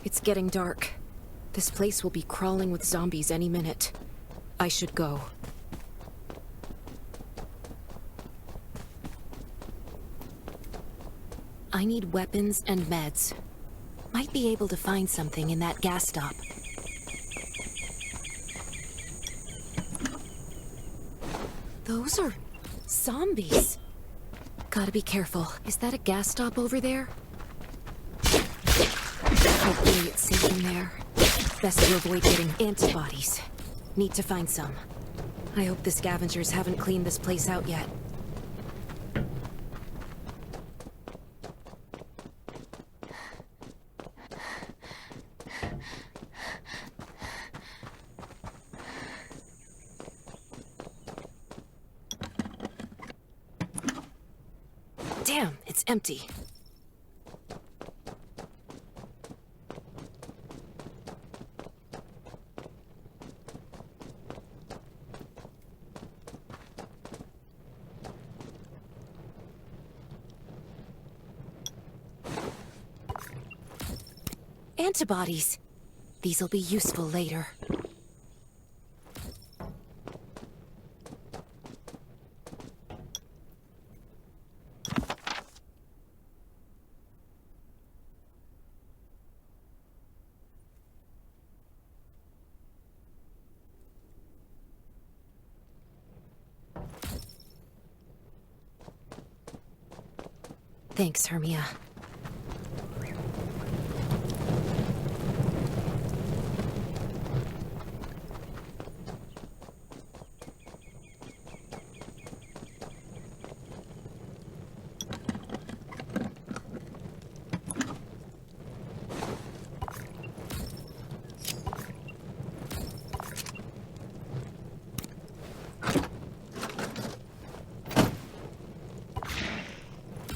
It's getting dark. This place will be crawling with zombies any minute. I should go. I need weapons and meds. Might be able to find something in that gas stop. Those are zombies. Gotta be careful. Is that a gas stop over there? Hopefully it's safe in there. Best to avoid getting antibodies. Need to find some. I hope the scavengers haven't cleaned this place out yet. Damn, it's empty. Antibodies. These'll be useful later. Thanks, Hermia.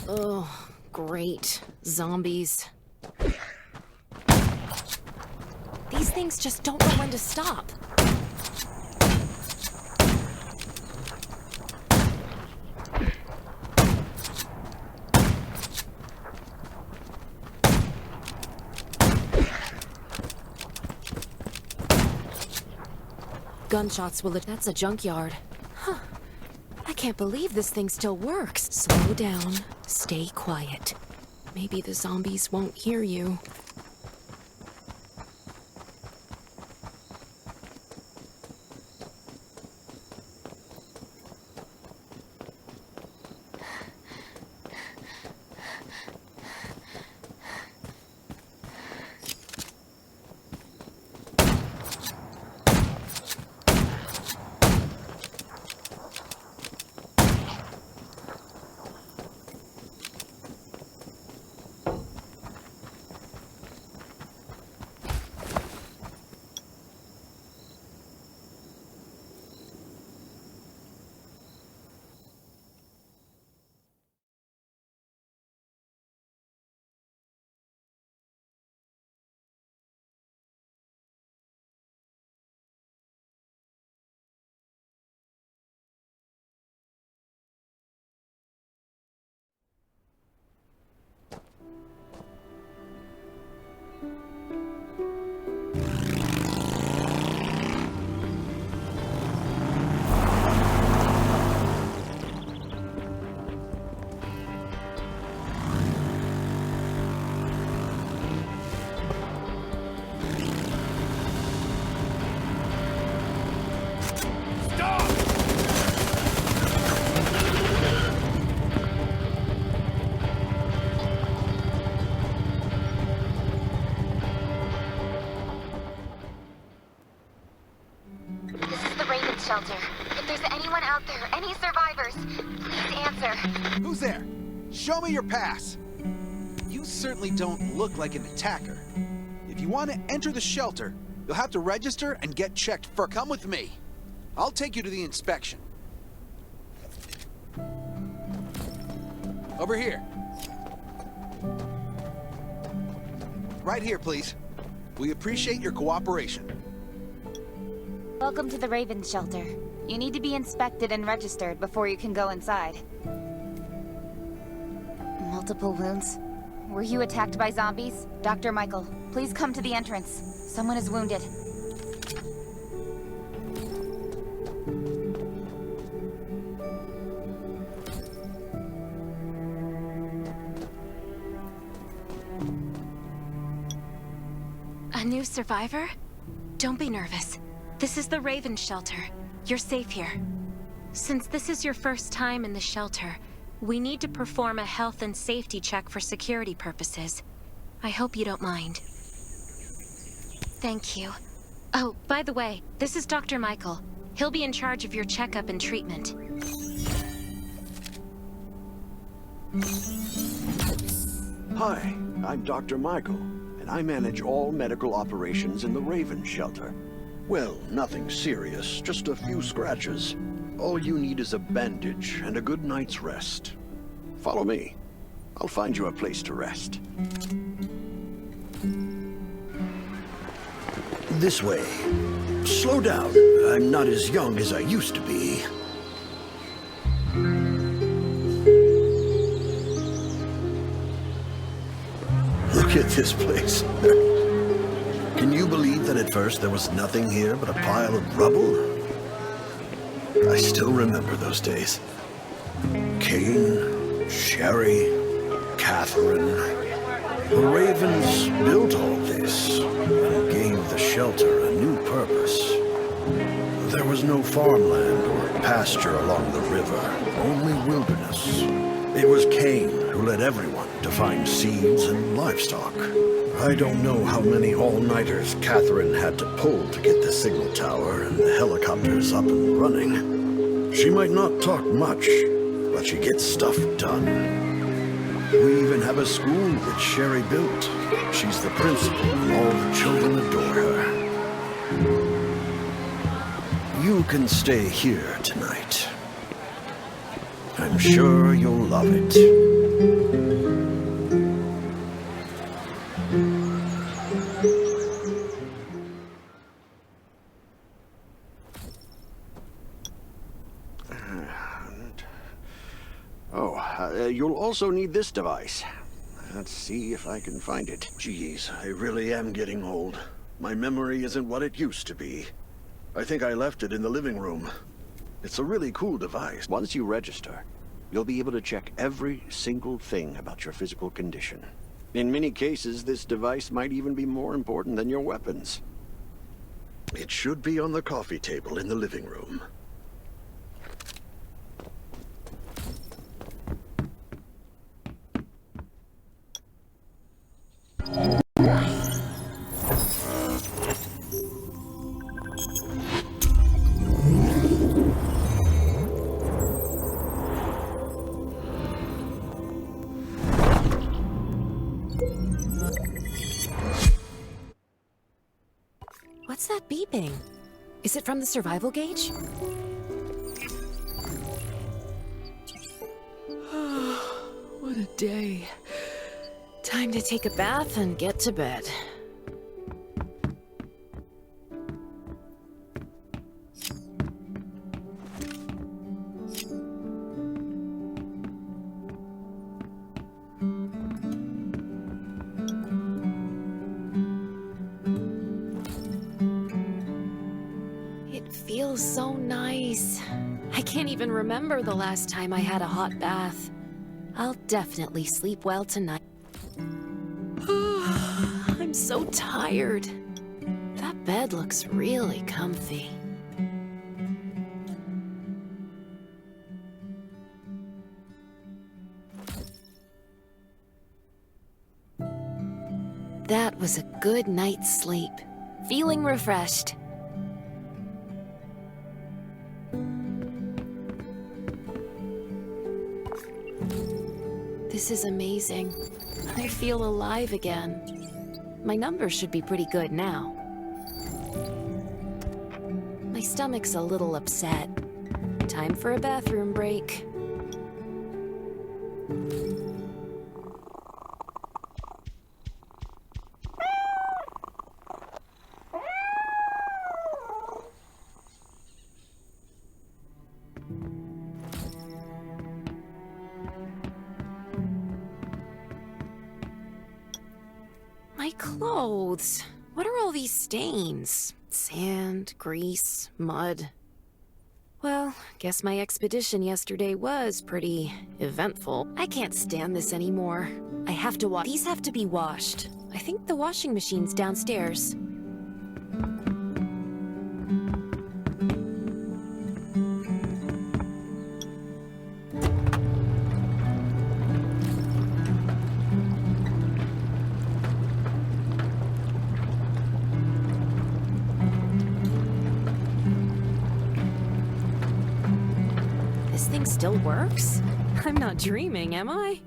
Oh, great. Zombies. These things just don't know when to stop. Gunshots will... That's a junkyard. Huh. I can't believe this thing still works. Slow down. Stay quiet. Maybe the zombies won't hear you. Shelter. If there's anyone out there, any survivors, please answer. Who's there? Show me your pass. You certainly don't look like an attacker. If you want to enter the shelter, you'll have to register and get checked first. Come with me. I'll take you to the inspection. Over here. Right here, please. We appreciate your cooperation. Welcome to the Raven Shelter. You need to be inspected and registered before you can go inside. Multiple wounds. Were you attacked by zombies? Dr. Michael, please come to the entrance. Someone is wounded. A new survivor? Don't be nervous. This is the Raven Shelter. You're safe here. Since this is your first time in the shelter, we need to perform a health and safety check for security purposes. I hope you don't mind. Thank you. Oh, by the way, this is Dr. Michael. He'll be in charge of your checkup and treatment. Hi, I'm Dr. Michael, and I manage all medical operations in the Raven Shelter. Well, nothing serious, just a few scratches. All you need is a bandage and a good night's rest. Follow me. I'll find you a place to rest. This way. Slow down. I'm not as young as I used to be. Look at this place. Can you believe that at first there was nothing here but a pile of rubble? I still remember those days. Kane, Sherry, Catherine. The Ravens built all this and gave the shelter a new purpose. There was no farmland or pasture along the river, only wilderness. It was Kane who led everyone to find seeds and livestock. I don't know how many all-nighters Catherine had to pull to get the signal tower and the helicopters up and running. She might not talk much, but she gets stuff done. We even have a school which Sherry built. She's the principal, and all the children adore her. You can stay here tonight. I'm sure you'll love it. You'll also need this device. Let's see if I can find it. Jeez, I really am getting old. My memory isn't what it used to be. I think I left it in the living room. It's a really cool device. Once you register, you'll be able to check every single thing about your physical condition. In many cases, this device might even be more important than your weapons. It should be on the coffee table in the living room. What's that beeping? Is it from the survival gauge? What a day. Time to take a bath and get to bed. Feels so nice. I can't even remember the last time I had a hot bath. I'll definitely sleep well tonight. I'm so tired. That bed looks really comfy. That was a good night's sleep. Feeling refreshed. This is amazing. I feel alive again. My numbers should be pretty good now. My stomach's a little upset. Time for a bathroom break. My clothes. What are all these stains? Sand, grease, mud. Well, guess my expedition yesterday was pretty eventful. I can't stand this anymore. I have to wash. These have to be washed. I think the washing machine's downstairs. This thing still works? I'm not dreaming, am I?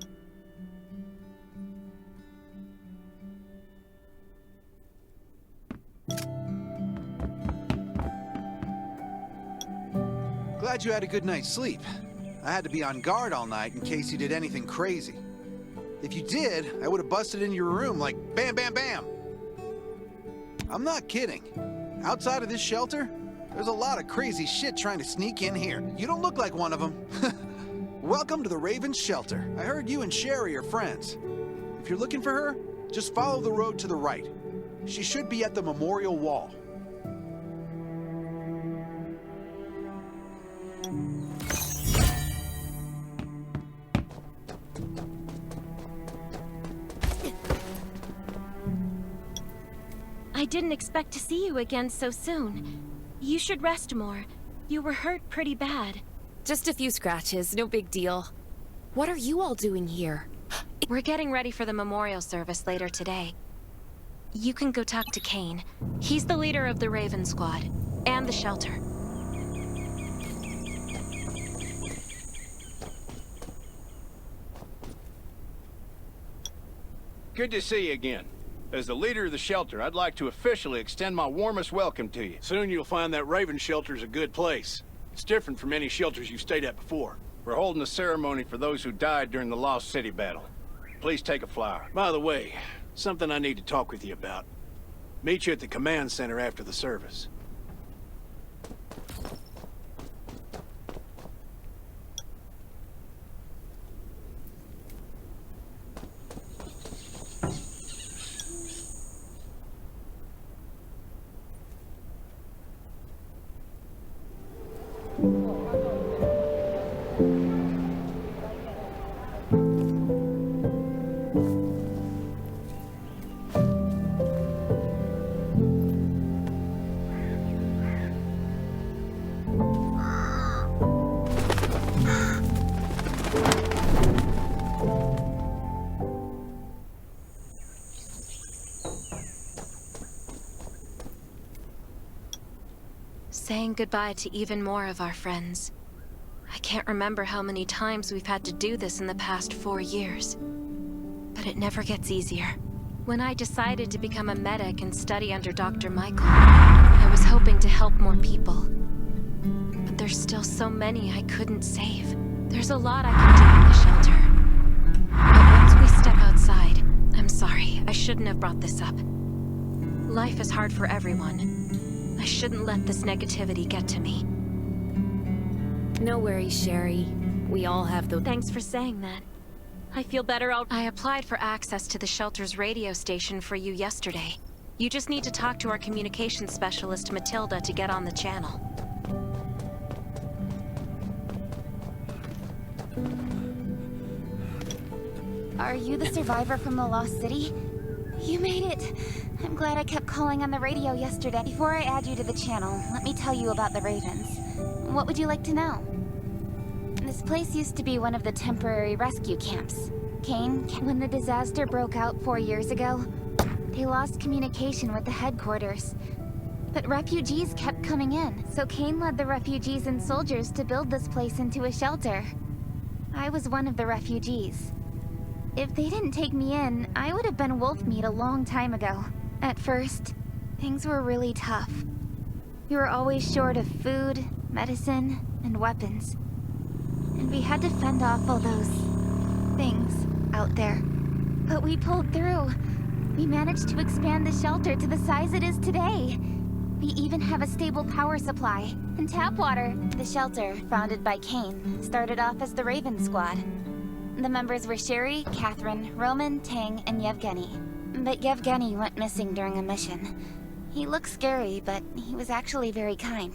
Glad you had a good night's sleep. I had to be on guard all night in case you did anything crazy. If you did, I would have busted in your room like bam, bam, bam. I'm not kidding. Outside of this shelter, there's a lot of crazy shit trying to sneak in here. You don't look like one of them. Welcome to the Raven's shelter. I heard you and Sherry are friends. If you're looking for her, just follow the road to the right. She should be at the memorial wall. I didn't expect to see you again so soon. You should rest more. You were hurt pretty bad. Just a few scratches, no big deal. What are you all doing here? We're getting ready for the memorial service later today. You can go talk to Kane. He's the leader of the Raven Squad, and the shelter. Good to see you again. As the leader of the shelter, I'd like to officially extend my warmest welcome to you. Soon you'll find that Raven shelter's a good place. It's different from any shelters you've stayed at before. We're holding a ceremony for those who died during the Lost City battle. Please take a flower. By the way, something I need to talk with you about. Meet you at the command center after the service. Saying goodbye to even more of our friends. I can't remember how many times we've had to do this in the past 4 years. But it never gets easier. When I decided to become a medic and study under Dr. Michael, I was hoping to help more people. But there's still so many I couldn't save. There's a lot I can do in the shelter. But once we step outside, I'm sorry, I shouldn't have brought this up. Life is hard for everyone. I shouldn't let this negativity get to me. No worries, Sherry. We all have the... Thanks for saying that. I feel better. I applied for access to the shelter's radio station for you yesterday. You just need to talk to our communications specialist, Matilda, to get on the channel. Are you the survivor from the Lost City? You made it! I'm glad I kept calling on the radio yesterday. Before I add you to the channel, let me tell you about the Ravens. What would you like to know? This place used to be one of the temporary rescue camps. Kane, when the disaster broke out 4 years ago, they lost communication with the headquarters. But refugees kept coming in, so Kane led the refugees and soldiers to build this place into a shelter. I was one of the refugees. If they didn't take me in, I would have been wolf meat a long time ago. At first, things were really tough. We were always short of food, medicine, and weapons. And we had to fend off all those things out there. But we pulled through. We managed to expand the shelter to the size it is today. We even have a stable power supply and tap water. The shelter, founded by Kane, started off as the Raven Squad. The members were Sherry, Catherine, Roman, Tang, and Yevgeny. But Yevgeny went missing during a mission. He looked scary, but he was actually very kind.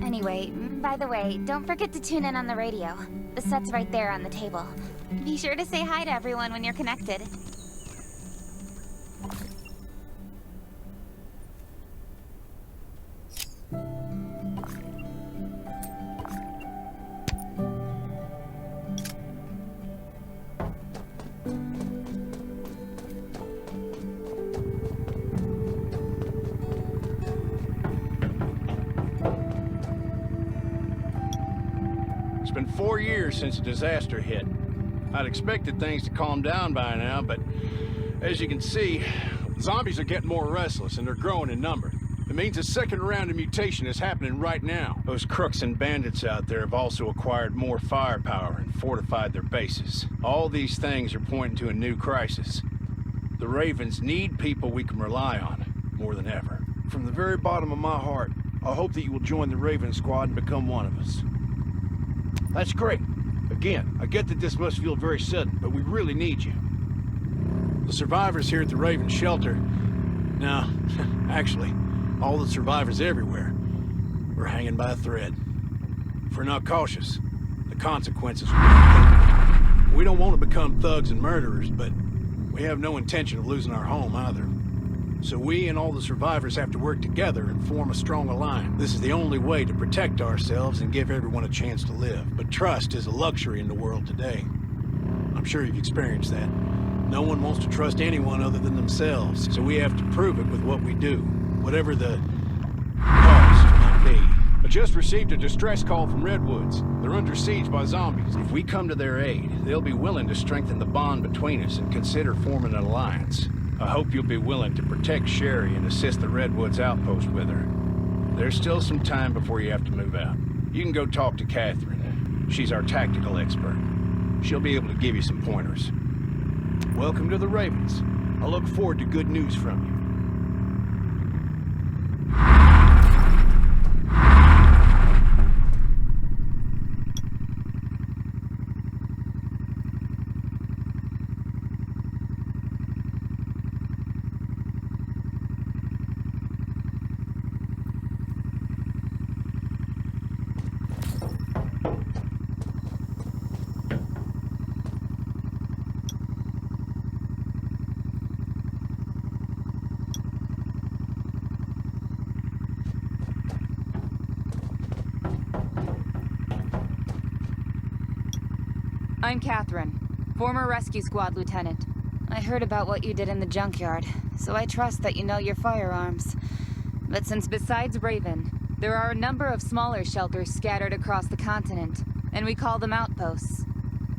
Anyway, by the way, don't forget to tune in on the radio. The set's right there on the table. Be sure to say hi to everyone when you're connected. It's been 4 years since the disaster hit. I'd expected things to calm down by now, but as you can see, zombies are getting more restless and they're growing in number. It means a second round of mutation is happening right now. Those crooks and bandits out there have also acquired more firepower and fortified their bases. All these things are pointing to a new crisis. The Ravens need people we can rely on, more than ever. From the very bottom of my heart, I hope that you will join the Raven Squad and become one of us. That's great. Again, I get that this must feel very sudden, but we really need you. The survivors here at the Raven Shelter... No, actually, all the survivors everywhere. We're hanging by a thread. If we're not cautious, the consequences will be deadly. We don't want to become thugs and murderers, but we have no intention of losing our home either. So we and all the survivors have to work together and form a strong alliance. This is the only way to protect ourselves and give everyone a chance to live. But trust is a luxury in the world today. I'm sure you've experienced that. No one wants to trust anyone other than themselves, so we have to prove it with what we do, whatever the cost might be. I just received a distress call from Redwoods. They're under siege by zombies. If we come to their aid, they'll be willing to strengthen the bond between us and consider forming an alliance. I hope you'll be willing to protect Sherry and assist the Redwoods outpost with her. There's still some time before you have to move out. You can go talk to Catherine. She's our tactical expert. She'll be able to give you some pointers. Welcome to the Ravens. I look forward to good news from you. I'm Catherine, former rescue squad lieutenant. I heard about what you did in the junkyard, so I trust that you know your firearms. But since besides Raven, there are a number of smaller shelters scattered across the continent, and we call them outposts.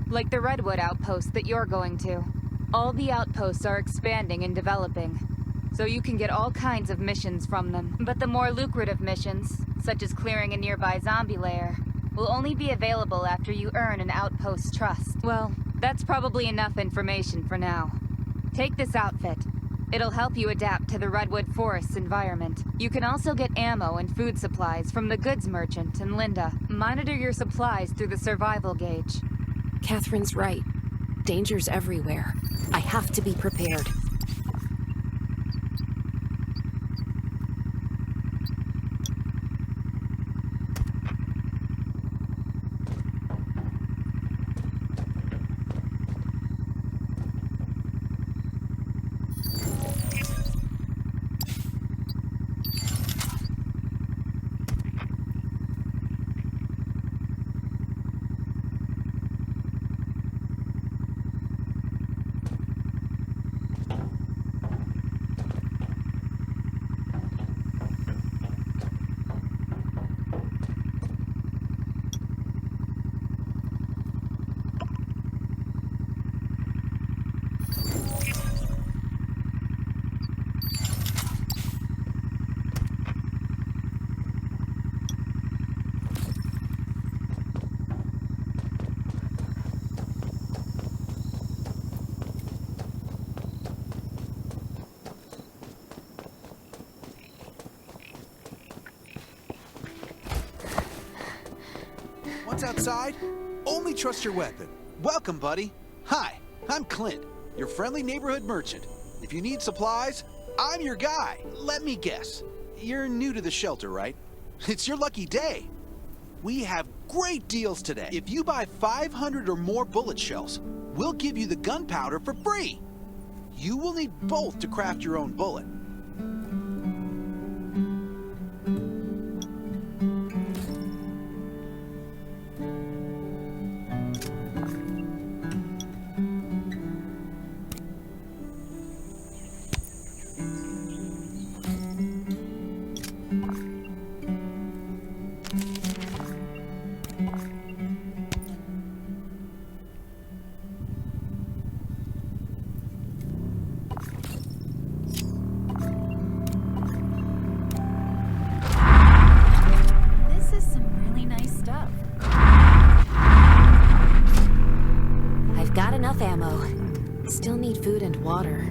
Like the Redwood outpost that you're going to. All the outposts are expanding and developing, so you can get all kinds of missions from them. But the more lucrative missions, such as clearing a nearby zombie lair, will only be available after you earn an outpost's trust. Well, that's probably enough information for now. Take this outfit. It'll help you adapt to the Redwood Forest's environment. You can also get ammo and food supplies from the goods merchant and Linda. Monitor your supplies through the survival gauge. Catherine's right. Danger's everywhere. I have to be prepared. Once outside, only trust your weapon. Welcome, buddy. Hi, I'm Clint, your friendly neighborhood merchant. If you need supplies, I'm your guy. Let me guess. You're new to the shelter, right? It's your lucky day. We have great deals today. If you buy 500 or more bullet shells, we'll give you the gunpowder for free. You will need both to craft your own bullet. Still need food and water.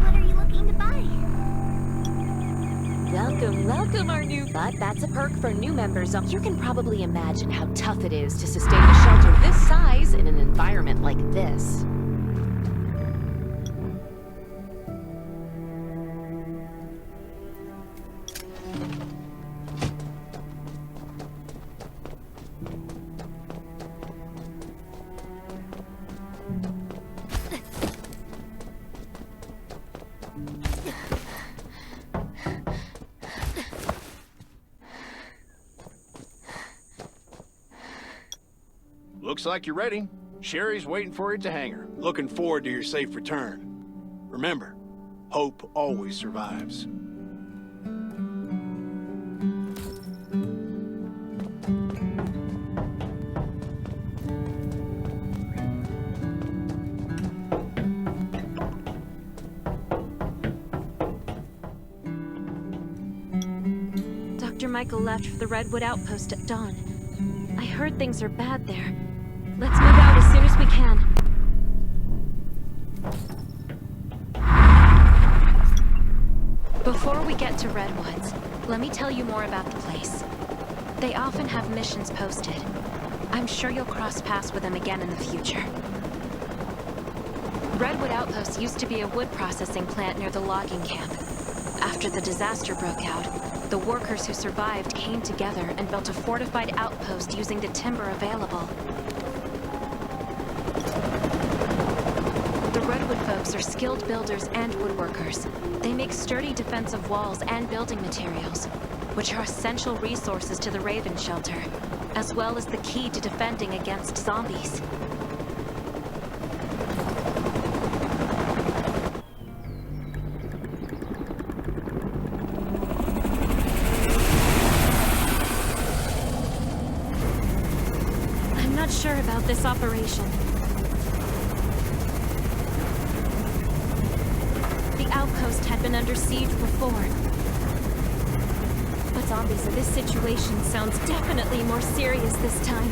What are you looking to buy? Welcome, our new... But that's a perk for new members. You can probably imagine how tough it is to sustain a shelter this size in an environment like this. Looks like you're ready. Sherry's waiting for you at the hangar. Looking forward to your safe return. Remember, hope always survives. Dr. Michael left for the Redwood outpost at dawn. I heard things are bad there. Let's move out as soon as we can. Before we get to Redwoods, let me tell you more about the place. They often have missions posted. I'm sure you'll cross paths with them again in the future. Redwood Outpost used to be a wood processing plant near the logging camp. After the disaster broke out, the workers who survived came together and built a fortified outpost using the timber available. The Redwood folks are skilled builders and woodworkers. They make sturdy defensive walls and building materials, which are essential resources to the Raven shelter, as well as the key to defending against zombies. I'm not sure about this operation. The outpost had been under siege before. But zombies in this situation sounds definitely more serious this time.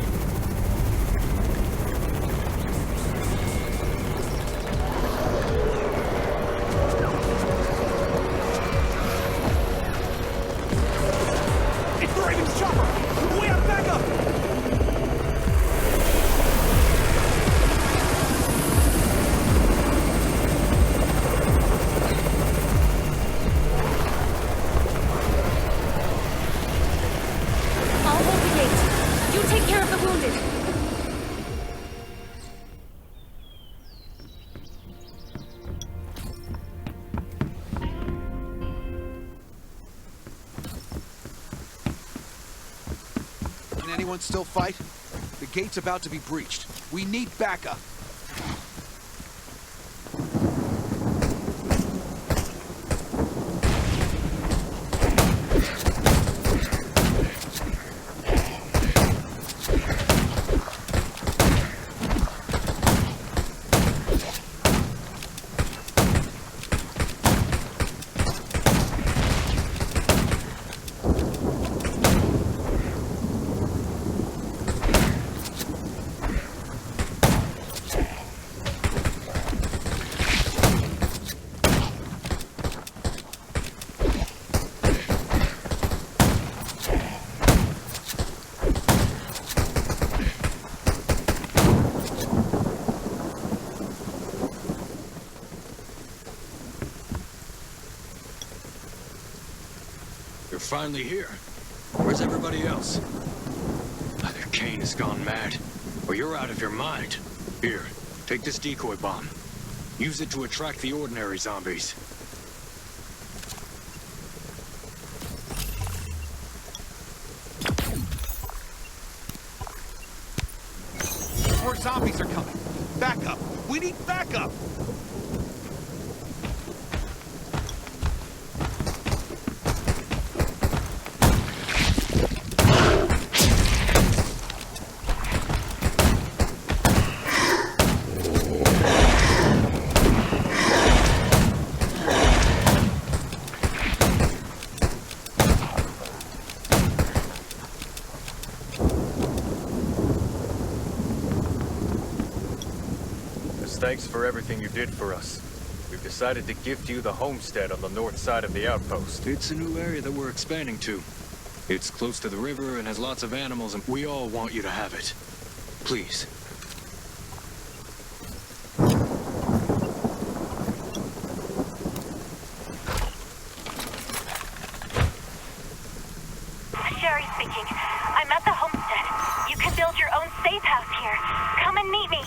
It's the Raven's chopper! We have backup! I'll hold the gate. You take care of the wounded. Can anyone still fight? The gate's about to be breached. We need backup. finally here. Where's everybody else? Either Kane has gone mad, or you're out of your mind. Here, take this decoy bomb. Use it to attract the ordinary zombies. More zombies are coming. Backup. We need backup. Thanks for everything you did for us. We've decided to gift you the homestead on the north side of the outpost. It's a new area that we're expanding to. It's close to the river and has lots of animals, and we all want you to have it. Please. Sherry speaking. I'm at the homestead. You can build your own safe house here. Come and meet me.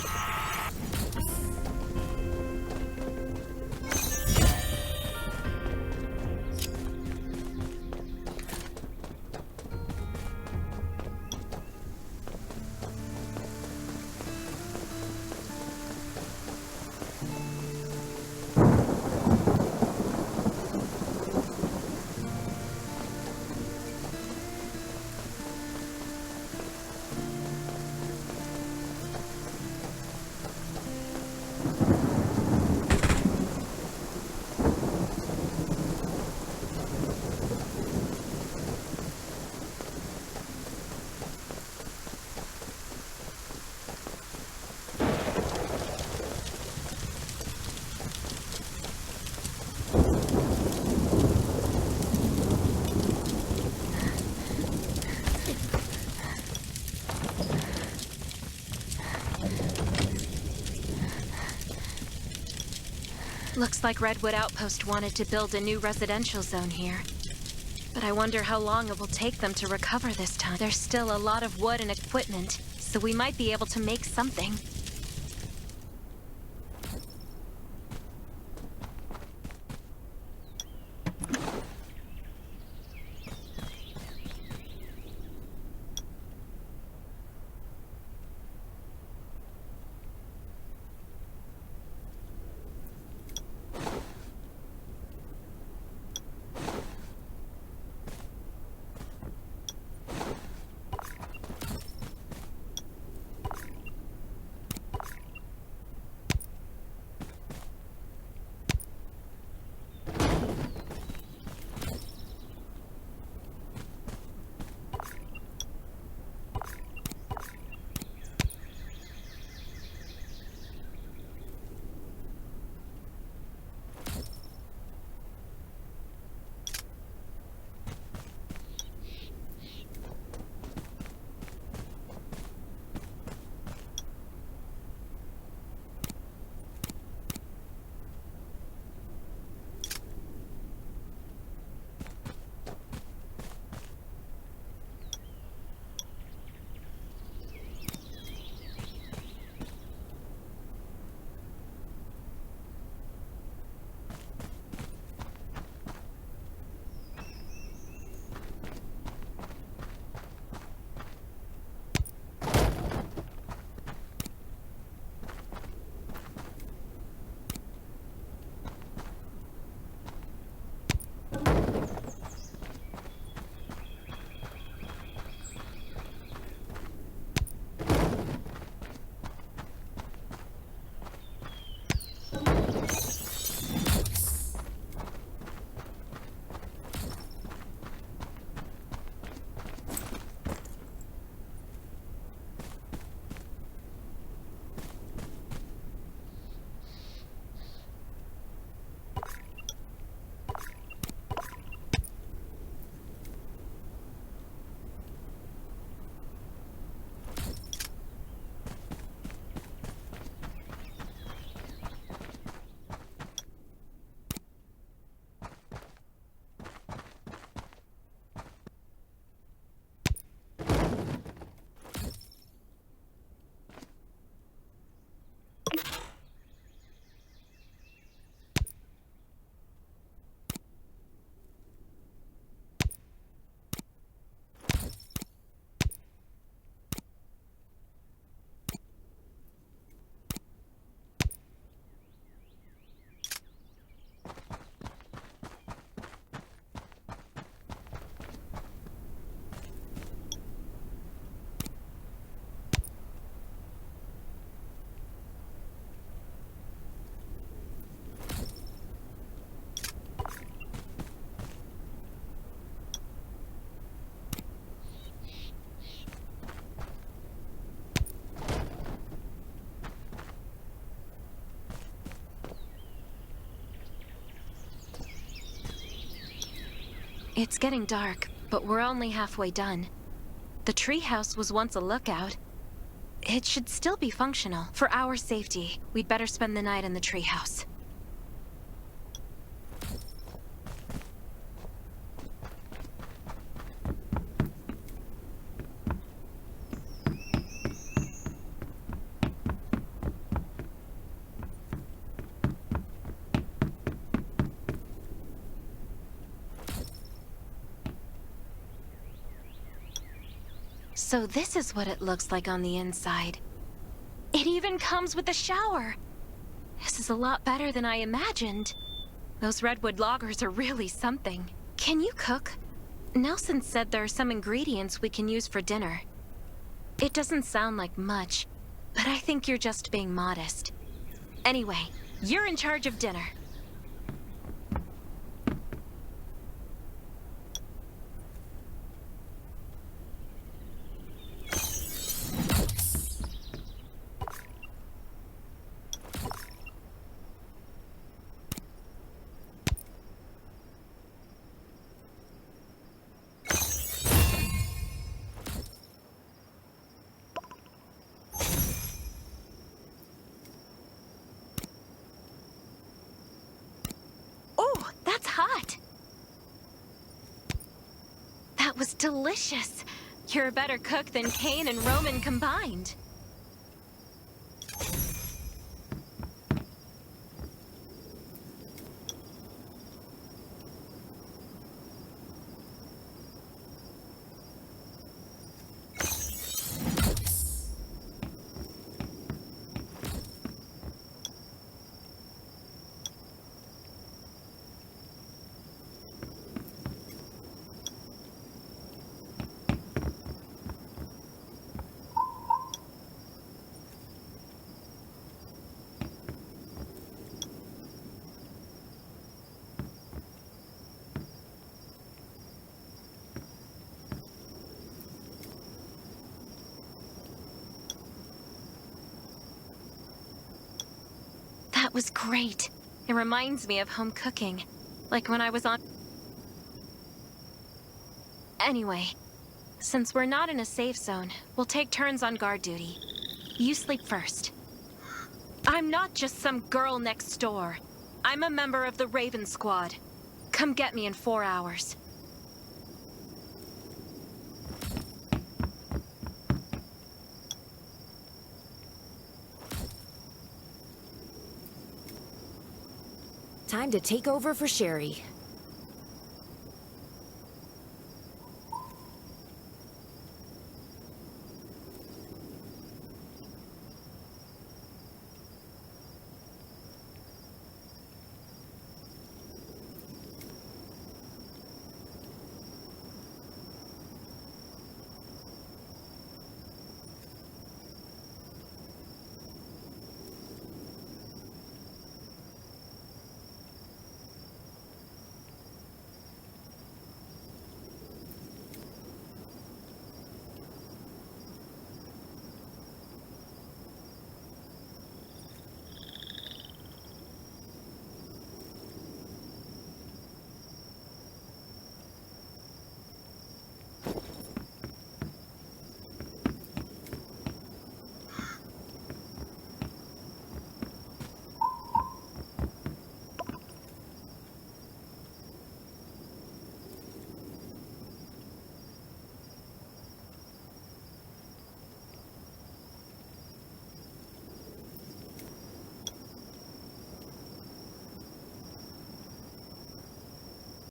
Looks like Redwood Outpost wanted to build a new residential zone here. But I wonder how long it will take them to recover this time. There's still a lot of wood and equipment, so we might be able to make something. It's getting dark, but we're only halfway done. The treehouse was once a lookout. It should still be functional. For our safety, we'd better spend the night in the treehouse. So this is what it looks like on the inside. It even comes with a shower! This is a lot better than I imagined. Those redwood loggers are really something. Can you cook? Nelson said there are some ingredients we can use for dinner. It doesn't sound like much, but I think you're just being modest. Anyway, you're in charge of dinner. Oh, that's hot! That was delicious. You're a better cook than Kane and Roman combined. That was great. It reminds me of home cooking, like when I was on... Anyway, since we're not in a safe zone, we'll take turns on guard duty. You sleep first. I'm not just some girl next door. I'm a member of the Raven Squad. Come get me in 4 hours. Time to take over for Sherry.